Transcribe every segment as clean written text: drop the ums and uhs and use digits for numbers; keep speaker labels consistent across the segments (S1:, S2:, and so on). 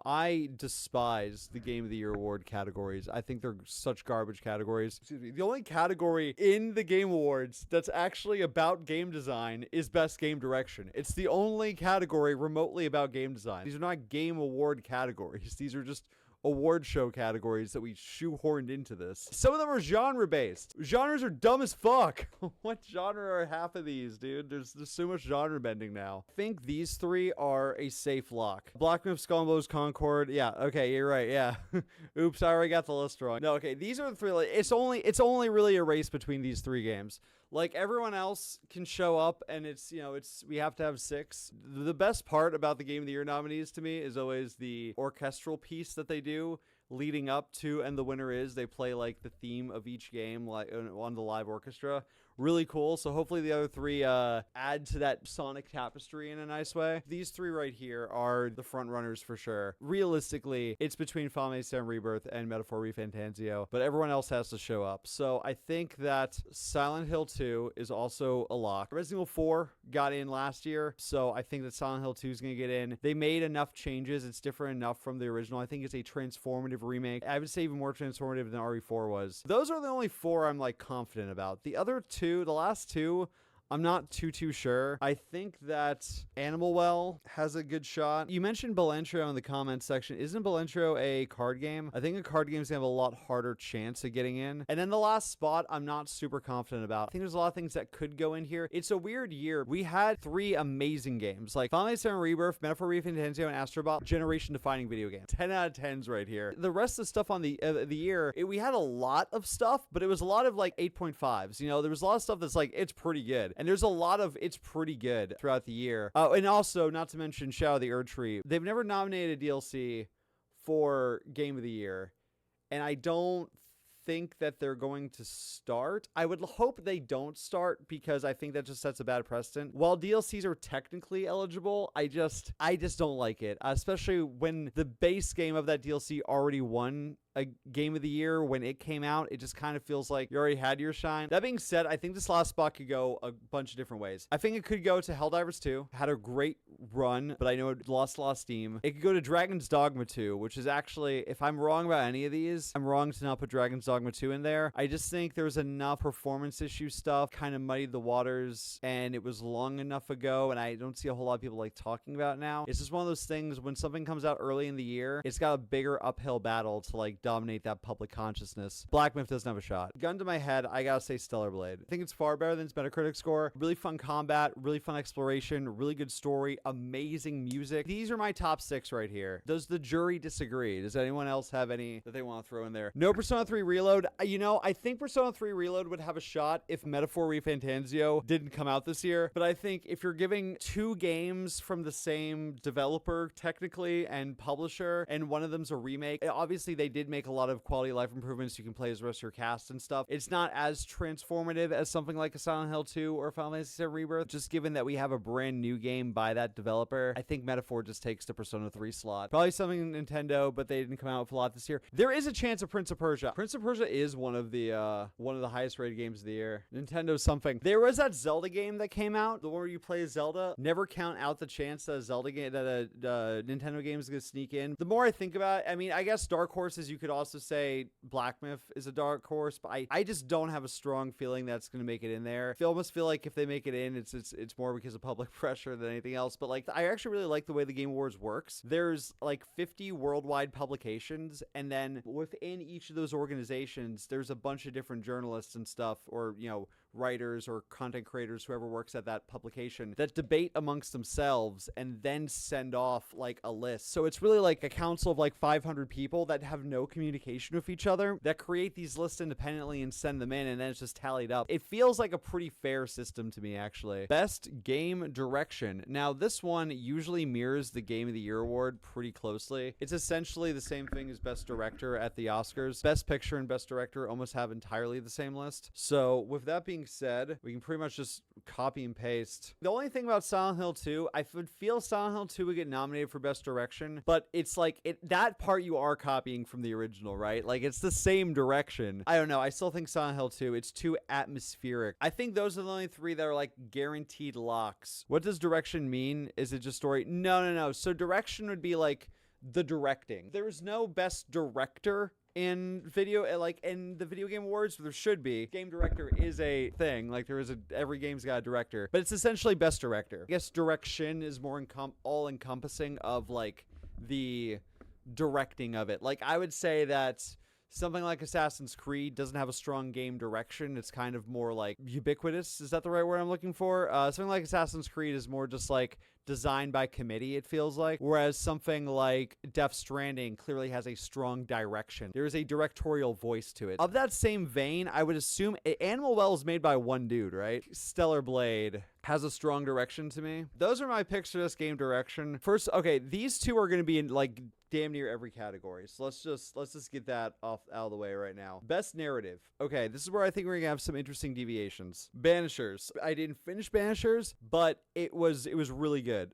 S1: I despise the Game of the Year award categories. I think they're such garbage categories. Excuse me. The only category in the Game Awards that's actually about game design is Best Game Direction. It's the only category remotely about game design. These are not game award categories. These are just award show categories that we shoehorned into this. Some of them are genre-based. Genres are dumb as fuck. What genre are half of these, dude? There's so much genre bending now. I think these three are a safe lock. Black Myth, Skull and Bones, Concord. Yeah, okay, you're right, yeah. Oops, I already got the list wrong. No, okay, these are the three. Like, it's only really a race between these three games. Like, everyone else can show up, and we have to have 6. The best part about the Game of the Year nominees to me is always the orchestral piece that they do leading up to, and the winner is, they play, like, the theme of each game, like, on the live orchestra. Really cool. So hopefully the other 3 add to that sonic tapestry in a nice way. These 3 right here are the front runners for sure. Realistically, it's between Final Fantasy VII Rebirth and Metaphor ReFantazio, but everyone else has to show up. So I think that Silent Hill 2 is also a lock. Resident Evil 4 got in last year, so I think that Silent Hill 2 is going to get in. They made enough changes. It's different enough from the original. I think it's a transformative remake. I would say even more transformative than RE4 was. Those are the only 4 I'm like confident about. The other 2, the last 2, I'm not too sure. I think that Animal Well has a good shot. You mentioned Belentrio in the comments section. Isn't Belentrio a card game? I think a card game's gonna have a lot harder chance of getting in. And then the last spot, I'm not super confident about. I think there's a lot of things that could go in here. It's a weird year. We had 3 amazing games, like Final Fantasy VII Rebirth, Metaphor ReFantazio, and Astrobot, generation-defining video game. 10 out of 10s right here. The rest of the stuff on the year, we had a lot of stuff, but it was a lot of like 8.5s. You know, there was a lot of stuff that's like, it's pretty good. And there's a lot of it's pretty good throughout the year. And also, not to mention Shadow of the Erdtree. They've never nominated a DLC for Game of the Year. And I don't think that they're going to start. I would hope they don't start because I think that just sets a bad precedent. While DLCs are technically eligible, I just don't like it. Especially when the base game of that DLC already won a Game of the Year when it came out. It just kind of feels like you already had your shine. That being said, I think this last spot could go a bunch of different ways. I think it could go to Helldivers 2. Had a great run, but I know it lost a lot of steam. It could go to Dragon's Dogma 2, which is actually, if I'm wrong about any of these, I'm wrong to not put Dragon's Dogma 2 in there. I just think there was enough performance issue stuff, kind of muddied the waters, and it was long enough ago, and I don't see a whole lot of people like talking about it now. It's just one of those things, when something comes out early in the year, it's got a bigger uphill battle to like dominate that public consciousness. Black Myth doesn't have a shot. Gun to my head, I gotta say Stellar Blade. I think it's far better than its Metacritic score. Really fun combat, really fun exploration, really good story, amazing music. These are my top 6 right here. Does the jury disagree? Does anyone else have any that they want to throw in there? No Persona 3 Reload. You know, I think Persona 3 Reload would have a shot if Metaphor ReFantazio didn't come out this year, but I think if you're giving 2 games from the same developer, technically, and publisher, and one of them's a remake, obviously they did make a lot of quality of life improvements. You can play as the rest of your cast and stuff. It's not as transformative as something like a Silent Hill 2 or Final Fantasy VII Rebirth. Just given that we have a brand new game by that developer, I think Metaphor just takes the Persona 3 slot. Probably something Nintendo, but they didn't come out with a lot this year. There is a chance of Prince of Persia. Prince of Persia is one of the highest rated games of the year. Nintendo's something. There was that Zelda game that came out, the one where you play Zelda. Never count out the chance that a Zelda game, that a Nintendo game is going to sneak in. The more I think about it, I mean, I guess dark horses, you could also say Black Myth is a dark horse, but I just don't have a strong feeling that's going to make it in there. I almost feel like if they make it in, it's more because of public pressure than anything else. But like, I actually really like the way the Game Awards works. There's like 50 worldwide publications, and then within each of those organizations, there's a bunch of different journalists and stuff, or writers or content creators, whoever works at that publication, that debate amongst themselves and then send off like a list. So it's really like a council of like 500 people that have no communication with each other, that create these lists independently and send them in, and then it's just tallied up. It feels like a pretty fair system to me, actually. Best Game Direction. Now, this one usually mirrors the Game of the Year award pretty closely. It's essentially the same thing as Best Director at the Oscars. Best Picture and Best Director almost have entirely the same list. So with that being said, we can pretty much just copy and paste. The only thing about Silent Hill 2, I would feel Silent Hill 2 would get nominated for Best Direction, but it's like, that part you are copying from the original, right? Like, it's the same direction. I don't know. I still think Silent Hill 2, it's too atmospheric. I think those are the only 3 that are like guaranteed locks. What does direction mean? Is it just story? No. So direction would be like the directing. There's no best director in video, like in the video game awards. There should be. Game director is a thing, like there is every game's got a director, but it's essentially best director. I guess direction is more all encompassing of like the directing of it. Like I would say that something like Assassin's Creed doesn't have a strong game direction. It's kind of more like ubiquitous. Is that the right word I'm looking for? Something like Assassin's Creed is more just like designed by committee, it feels like. Whereas something like Death Stranding clearly has a strong direction. There is a directorial voice to it. Of that same vein, I would assume Animal Well is made by one dude, right? Stellar Blade has a strong direction to me. Those are my picks for this game direction. First, okay, these two are going to be in like damn near every category. So let's just get that out of the way right now. Best narrative. Okay, this is where I think we're gonna have some interesting deviations. Banishers. I didn't finish Banishers, but it was really good.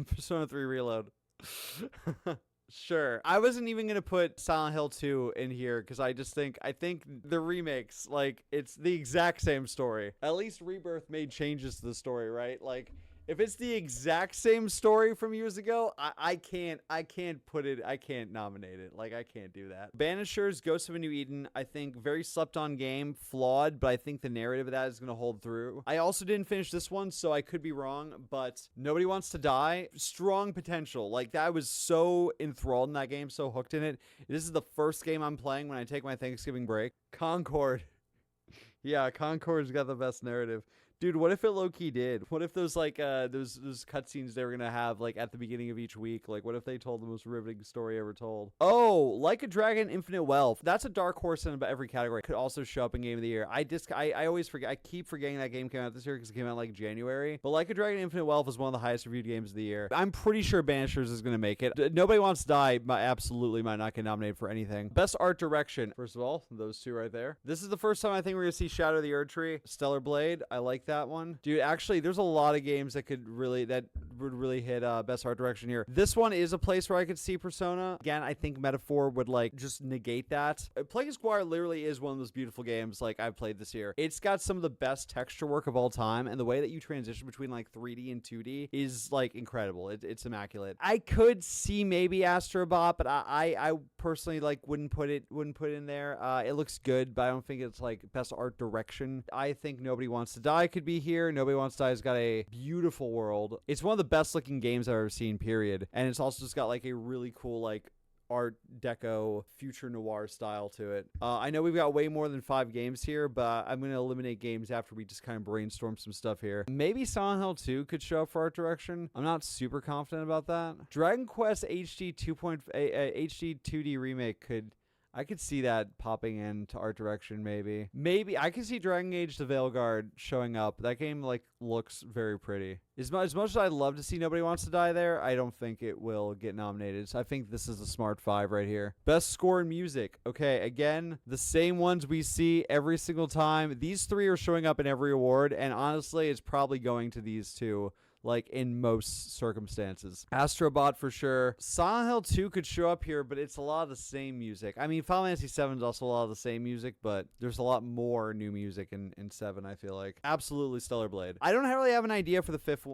S1: Persona 3 Reload. Sure. I wasn't even going to put Silent Hill 2 in here because I think the remakes, like, it's the exact same story. At least Rebirth made changes to the story, right? Like, if it's the exact same story from years ago, I can't nominate it. Like, I can't do that. Banishers, Ghost of a New Eden, I think very slept on game, flawed, but I think the narrative of that is going to hold through. I also didn't finish this one, so I could be wrong, but Nobody Wants to Die, strong potential. Like, I was so enthralled in that game, so hooked in it. This is the first game I'm playing when I take my Thanksgiving break. Concord. Yeah, Concord's got the best narrative. Dude, what if it low-key did? What if those, like, those cutscenes they were gonna have, like, at the beginning of each week? Like, what if they told the most riveting story ever told? Oh, Like a Dragon, Infinite Wealth. That's a dark horse in about every category. Could also show up in Game of the Year. I always forget. I keep forgetting that game came out this year because it came out, like, January. But Like a Dragon, Infinite Wealth is one of the highest reviewed games of the year. I'm pretty sure Banishers is gonna make it. Nobody Wants to Die absolutely might not get nominated for anything. Best Art Direction. First of all, those two right there. This is the first time I think we're gonna see Shadow of the Erd Tree. Stellar Blade. I like that one. Dude, actually, there's a lot of games that would really hit Best Art Direction here. This one is a place where I could see Persona. Again, I think Metaphor would, like, just negate that. Plague Squire literally is one of those beautiful games, like, I've played this year. It's got some of the best texture work of all time, and the way that you transition between, like, 3D and 2D is, like, incredible. It's immaculate. I could see maybe Astrobot, but I personally, like, wouldn't put it in there. It looks good, but I don't think it's, like, Best Art Direction. I think Nobody Wants to Die could be here. Nobody Wants to Die has got a beautiful world. It's one of the best looking games I've ever seen, period. And it's also just got, like, a really cool, like, Art Deco future noir style to it. I know we've got way more than 5 games here, but I'm going to eliminate games after we just kind of brainstorm some stuff here. Maybe Silent Hill 2 could show up for Art Direction. I'm not super confident about that. Dragon Quest HD 2D remake I could see that popping into Art Direction, maybe. Maybe I could see Dragon Age the Veilguard showing up. That game, like, looks very pretty. As much as I'd love to see Nobody Wants to Die there, I don't think it will get nominated. So I think this is a smart 5 right here. Best Score in Music. Okay, again, the same ones we see every single time. These 3 are showing up in every award, and honestly, it's probably going to these 2. Like, in most circumstances. Astrobot for sure. Silent Hill 2 could show up here, but it's a lot of the same music. I mean, Final Fantasy 7 is also a lot of the same music, but there's a lot more new music in 7, I feel like. Absolutely Stellar Blade. I don't really have an idea for the fifth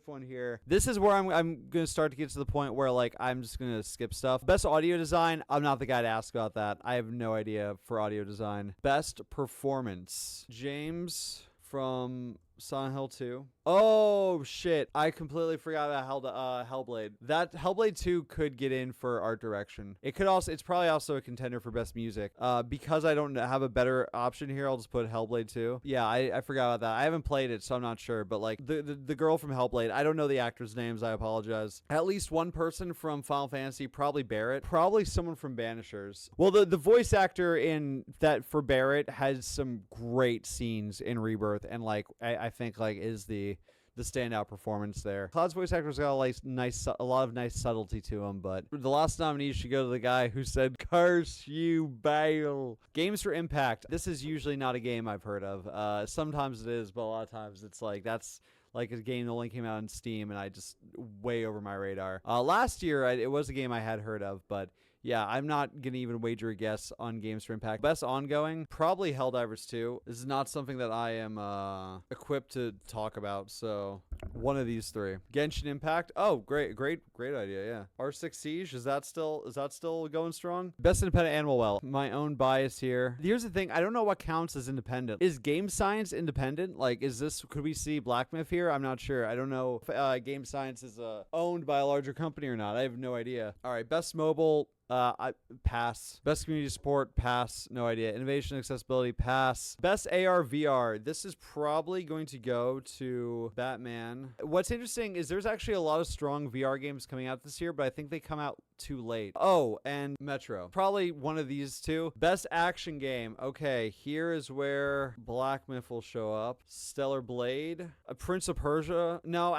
S1: one here. This is where I'm going to start to get to the point where, like, I'm just going to skip stuff. Best Audio Design, I'm not the guy to ask about that. I have no idea for audio design. Best Performance. James from Silent Hill 2. Oh, shit. I completely forgot about Hellblade. That Hellblade 2 could get in for Art Direction. It's probably also a contender for Best Music. Because I don't have a better option here, I'll just put Hellblade 2. Yeah, I forgot about that. I haven't played it, so I'm not sure. But, like, the girl from Hellblade, I don't know the actors' names. I apologize. At least one person from Final Fantasy, probably Barrett. Probably someone from Banishers. Well, the voice actor in that for Barrett has some great scenes in Rebirth, and, like, I think, like, is the standout performance there. Cloud's voice actor's got a lot of nice subtlety to him, but the last nominee should go to the guy who said, "Curse you, Bale." Games for Impact. This is usually not a game I've heard of. Sometimes it is, but a lot of times it's like, that's like a game that only came out on Steam, and I just way over my radar. Last year, it was a game I had heard of, but Yeah, I'm not going to even wager a guess on games for Impact. Best ongoing, probably Helldivers 2. This is not something that I am equipped to talk about, so one of these three. Genshin Impact. Oh, great idea, yeah. R6 Siege, is that still going strong? Best independent Animal Well. My own bias here. Here's the thing, I don't know what counts as independent. Is Game Science independent? Like, could we see Black Myth here? I'm not sure. I don't know if Game Science is owned by a larger company or not. I have no idea. All right, best mobile. I pass. Best community support, pass. No idea. Innovation, accessibility, pass. Best AR VR. This is probably going to go to Batman. What's interesting is there's actually a lot of strong VR games coming out this year, but I think they come out too late. Oh, and Metro. Probably one of these two. Best action game. Okay, here is where Black Myth will show up. Stellar Blade. Prince of Persia. No,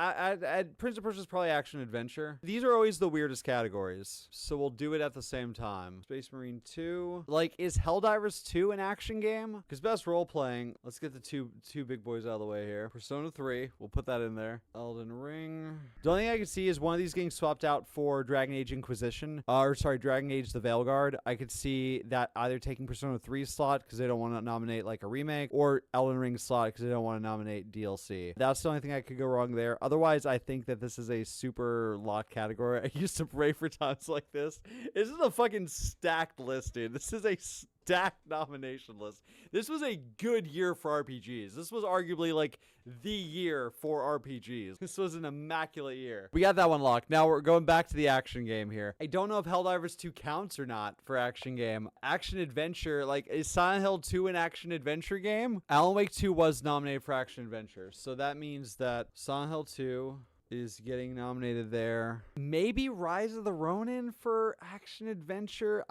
S1: Prince of Persia is probably action adventure. These are always the weirdest categories, so we'll do it at the same time. Space Marine 2. Like, is Helldivers 2 an action game? Because best role playing. Let's get the two big boys out of the way here. Persona 3. We'll put that in there. Elden Ring. The only thing I can see is one of these getting swapped out for Dragon Age Inquisition. Dragon Age the Veilguard. I could see that either taking Persona 3 slot because they don't want to nominate like a remake, or Elden Ring slot because they don't want to nominate DLC. That's the only thing I could go wrong there. Otherwise, I think that this is a super locked category. I used to pray for times like this. This is a fucking stacked list, dude. This is a stacked nomination list. This was a good year for RPGs. This was arguably like the year for RPGs. This was an immaculate year. We got that one locked. Now we're going back to the action game here. I don't know if Helldivers 2 counts or not for action game. Action adventure, like, is Silent Hill 2 an action adventure game? Alan Wake 2 was nominated for action adventure, so that means that Silent Hill 2 is getting nominated there. Maybe Rise of the Ronin for action adventure.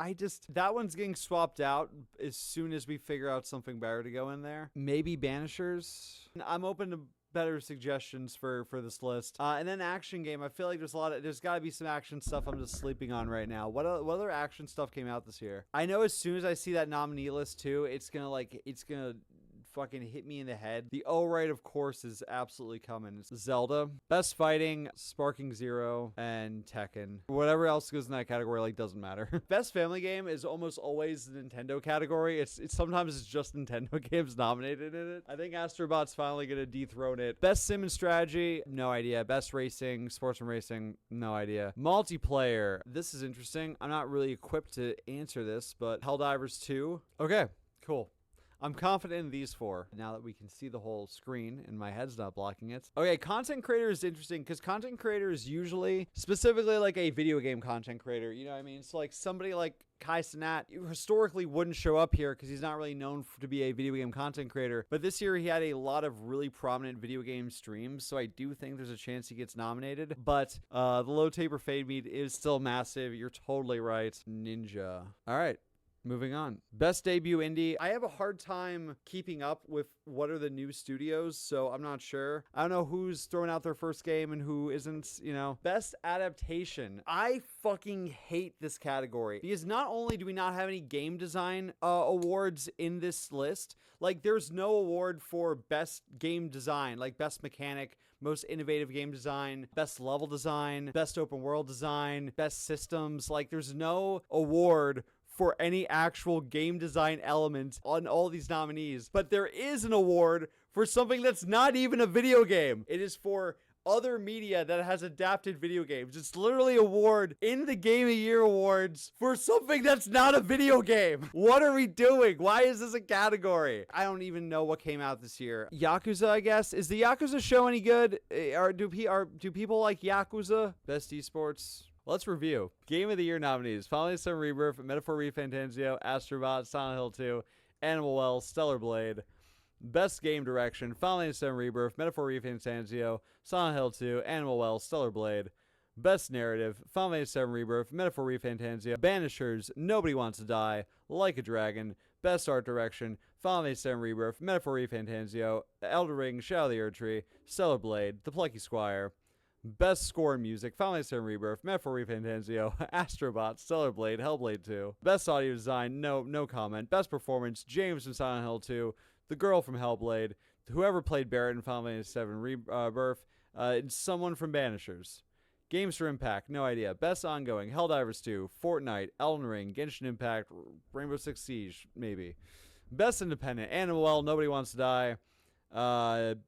S1: That one's getting swapped out as soon as we figure out something better to go in there. Maybe Banishers. I'm open to better suggestions for this list. And then action game. I feel like there's got to be some action stuff I'm just sleeping on right now. What other action stuff came out this year? I know as soon as I see that nominee list too, it's gonna fucking hit me in the head. The Oh Right, of course, is absolutely coming. It's Zelda. Best fighting, Sparking Zero, and Tekken. Whatever else goes in that category, like, doesn't matter. Best family game is almost always the Nintendo category. Sometimes it's just Nintendo games nominated in it. I think Astrobot's finally gonna dethrone it. Best sim and strategy, no idea. Best racing, sportsman racing, no idea. Multiplayer, this is interesting. I'm not really equipped to answer this, but Helldivers 2. Okay, cool. I'm confident in these four now that we can see the whole screen and my head's not blocking it. Okay, content creator is interesting because content creator is usually specifically like a video game content creator. You know what I mean? So like somebody like Kai Cenat historically wouldn't show up here because he's not really known to be a video game content creator. But this year he had a lot of really prominent video game streams, so I do think there's a chance he gets nominated. But the low taper fade meat is still massive. You're totally right. Ninja. All right. Moving on. Best debut indie. I have a hard time keeping up with what are the new studios, so I'm not sure. I don't know who's throwing out their first game and who isn't, you know. Best adaptation. I fucking hate this category because not only do we not have any game design awards in this list, like there's no award for best game design, like best mechanic, most innovative game design, best level design, best open world design, best systems. Like there's no award for any actual game design element on all these nominees. But there is an award for something that's not even a video game. It is for other media that has adapted video games. It's literally an award in the Game of the Year Awards for something that's not a video game. What are we doing? Why is this a category? I don't even know what came out this year. Yakuza, I guess. Is the Yakuza show any good? Do people like Yakuza? Best esports. Let's review. Game of the Year nominees. Final Fantasy VII Rebirth, Metaphor ReFantazio, Astrobot, Silent Hill 2, Animal Well, Stellar Blade. Best Game Direction. Final Fantasy VII Rebirth, Metaphor ReFantazio, Silent Hill 2, Animal Well, Stellar Blade. Best Narrative. Final Fantasy VII Rebirth, Metaphor ReFantazio, Banishers, Nobody Wants to Die, Like a Dragon. Best Art Direction. Final Fantasy VII Rebirth, Metaphor ReFantazio, Elden Ring, Shadow of the Erdtree, Stellar Blade, The Plucky Squire. Best Score and Music, Final Fantasy VII Rebirth, Metaphor ReFantazio, Astrobot, Stellar Blade, Hellblade 2. Best Audio Design, no comment. Best Performance, James from Silent Hill 2, The Girl from Hellblade, whoever played Barrett in Final Fantasy VII Rebirth, and someone from Banishers. Games for Impact, no idea. Best ongoing, Helldivers 2, Fortnite, Elden Ring, Genshin Impact, Rainbow Six Siege, maybe. Best independent, Animal, Nobody Wants to Die.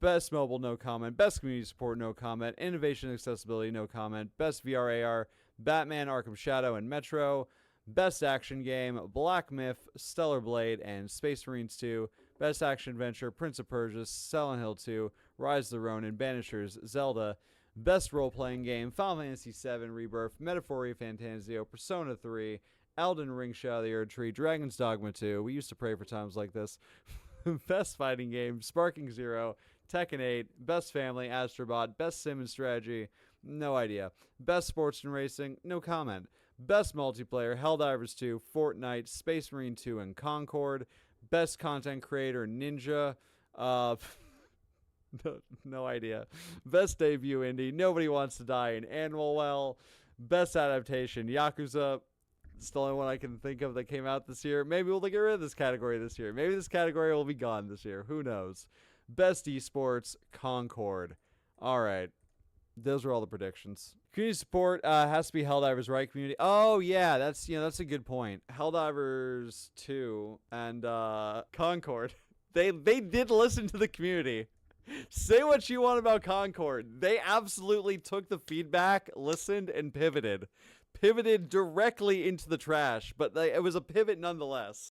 S1: Best mobile, no comment. Best community support, no comment. Innovation and accessibility, no comment. Best VR AR, Batman, Arkham Shadow, and Metro. Best action game, Black Myth, Stellar Blade, and Space Marines 2. Best action adventure, Prince of Persia, Silent Hill 2, Rise of the Ronin, Banishers, Zelda. Best role-playing game, Final Fantasy VII Rebirth, Metaphoria Fantasio, Persona 3, Elden Ring Shadow of the Erd Tree, Dragon's Dogma 2. We used to pray for times like this. Best fighting game, Sparking Zero, Tekken 8, Best family, Astrobot, Best sim and strategy, no idea. Best sports and racing, no comment. Best multiplayer, Helldivers 2, Fortnite, Space Marine 2, and Concord. Best content creator, Ninja. No idea. Best debut indie, Nobody Wants to Die, and Animal Well. Best adaptation, Yakuza. It's the only one I can think of that came out this year. Maybe we'll get rid of this category this year. Maybe this category will be gone this year. Who knows? Best esports, Concord. All right. Those are all the predictions. Community support has to be Helldivers, right? Community. Oh yeah, that's a good point. Helldivers 2 and Concord. They did listen to the community. Say what you want about Concord. They absolutely took the feedback, listened, and pivoted. Pivoted directly into the trash, but it was a pivot nonetheless.